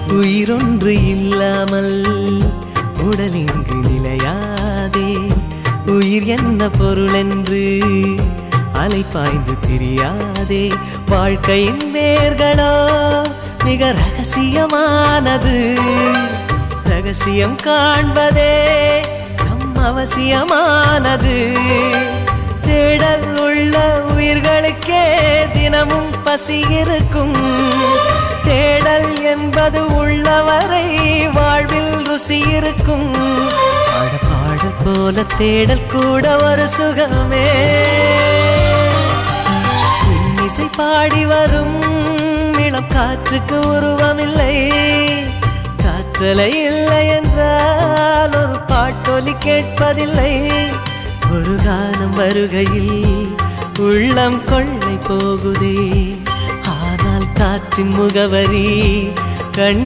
உயிரொன்று இல்லாமல் உடல் இங்கு நிலையாதே. உயிர் என்ன பொருள் என்று அலைப்பாய்ந்து தெரியாதே. வாழ்க்கையின் வேர்களோ மிக ரகசியமானது. ரகசியம் காண்பதே நம் அவசியமானது. தேடல் உள்ள உயிர்களுக்கே தினமும் பசி இருக்கும். தேடல் என்பது உள்ளவரை வாழ்வில் ருசி இருக்கும். பாடல் போல தேடல் கூட ஒரு சுகமே. இசை பாடி வரும் இளம் காற்றுக்கு உருவமில்லை. காற்றலை இல்லை என்றால் ஒரு பாட்டொலி கேட்பதில்லை. ஒரு காலம் வருகையில் உள்ளம் கொள்ளை போகுதே. ஆனால் காற்றின் முகவரி கண்